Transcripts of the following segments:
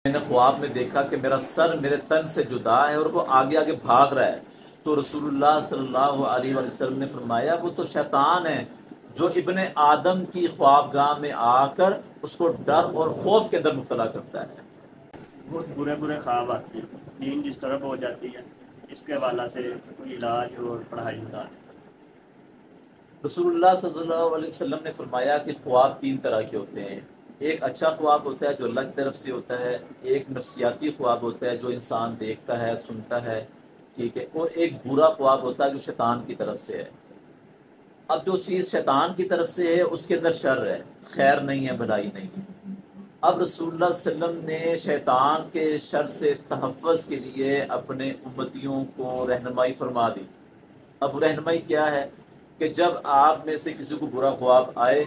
میں نے خواب میں دیکھا کہ میرا سر میرے تن سے جدا ہے اور وہ آگے آگے بھاگ رہا ہے۔ تو رسول اللہ صلی اللہ علیہ وسلم نے فرمایا وہ تو شیطان ہے جو ابن آدم کی خوابگاہ میں آ کر اس کو ڈر اور خوف کے اندر مبتلا کرتا ہے۔ بہت برے برے خواب آتے ہیں، نیند ڈسٹرب ہو جاتی ہے، اس کے حوالہ سے کوئی علاج اور پڑھائی بتا دیں۔ رسول اللہ صلی اللہ علیہ وسلم نے فرمایا کہ خواب تین طرح کے ہوتے ہیں۔ ایک اچھا خواب ہوتا ہے جو اللہ کی طرف سے ہوتا ہے، ایک نفسیاتی خواب ہوتا ہے جو انسان دیکھتا ہے سنتا ہے، ٹھیک ہے، اور ایک برا خواب ہوتا ہے جو شیطان کی طرف سے ہے۔ اب جو چیز شیطان کی طرف سے ہے اس کے اندر شر ہے، خیر نہیں ہے، بھلائی نہیں ہے۔ اب رسول اللہ صلی اللہ علیہ وسلم نے شیطان کے شر سے تحفظ کے لیے اپنے امتیوں کو رہنمائی فرما دی۔ اب رہنمائی کیا ہے کہ جب آپ میں سے کسی کو برا خواب آئے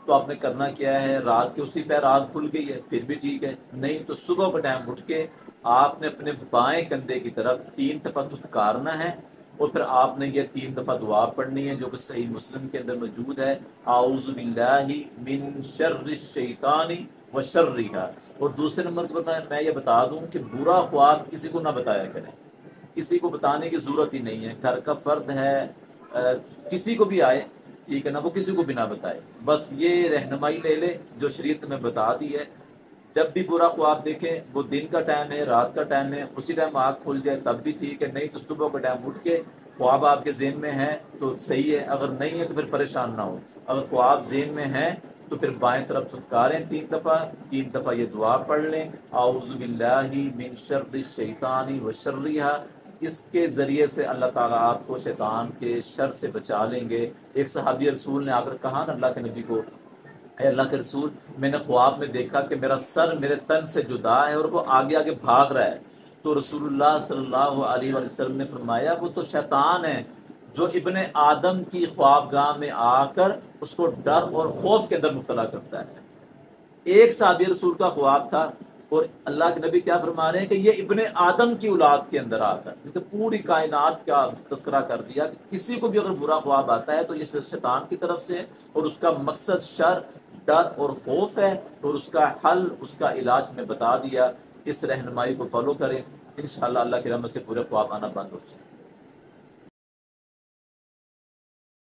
تو آپ نے کرنا کیا ہے، رات کے اسی پیر آنکھ کھل گئی ہے پھر بھی ٹھیک ہے، نہیں تو صبح کا ٹائم اٹھ کے آپ نے اپنے بائیں کندھے کی طرف 3 دفعہ دھتکارنا ہے، اور پھر آپ نے یہ 3 دفعہ دعا پڑھنی ہے جو کہ صحیح مسلم کے اندر موجود ہے، اعوذ باللہ من شر الشیطان و شرہ۔ اور دوسرے نمبر پر میں یہ بتا دوں کہ برا خواب کسی کو نہ بتایا کریں، کسی کو بتانے کی ضرورت ہی نہیں ہے، گھر کا فرد ہے، کسی کو بھی آئے، ٹھیک ہے نا، وہ کسی کو بھی نہ بتائے، بس یہ رہنمائی لے لے جو شریعت میں بتا دی ہے۔ جب بھی برا خواب دیکھیں، وہ دن کا ٹائم ہے، رات کا ٹائم ہے، اسی ٹائم آنکھ کھل جائے تب بھی ٹھیک ہے، نہیں تو صبح کا ٹائم اٹھ کے خواب آپ کے ذہن میں ہے تو صحیح ہے، اگر نہیں ہے تو پھر پریشان نہ ہو۔ اگر خواب ذہن میں ہے تو پھر بائیں طرف دھتکاریں 3 دفعہ یہ دعا پڑھ لیں، اعوذ باللہ من شر الشیطان و شرہ۔ اس کے ذریعے سے اللہ تعالیٰ آپ کو شیطان کے شر سے بچا لیں گے۔ ایک صحابی رسول نے آ کر کہا نا اللہ کے نبی کو، اے اللہ کے رسول، میں نے خواب میں دیکھا کہ میرا سر میرے تن سے جدا ہے اور وہ آگے آگے بھاگ رہا ہے۔ تو رسول اللہ صلی اللہ علیہ وسلم نے فرمایا وہ تو شیطان ہے جو ابن آدم کی خوابگاہ میں آ کر اس کو ڈر اور خوف کے اندر مبتلا کرتا ہے۔ ایک صحابی رسول کا خواب تھا اور اللہ کے نبی کیا فرما رہے ہیں کہ یہ ابن آدم کی اولاد کے اندر آ کر، کیونکہ پوری کائنات کا تذکرہ کر دیا کہ کسی کو بھی اگر برا خواب آتا ہے تو یہ شیطان کی طرف سے ہے، اور اس کا مقصد شر، ڈر اور خوف ہے، اور اس کا حل، اس کا علاج میں بتا دیا۔ اس رہنمائی کو فالو کریں، انشاءاللہ اللہ کی رحمت سے پورے خواب آنا بند ہو جائے۔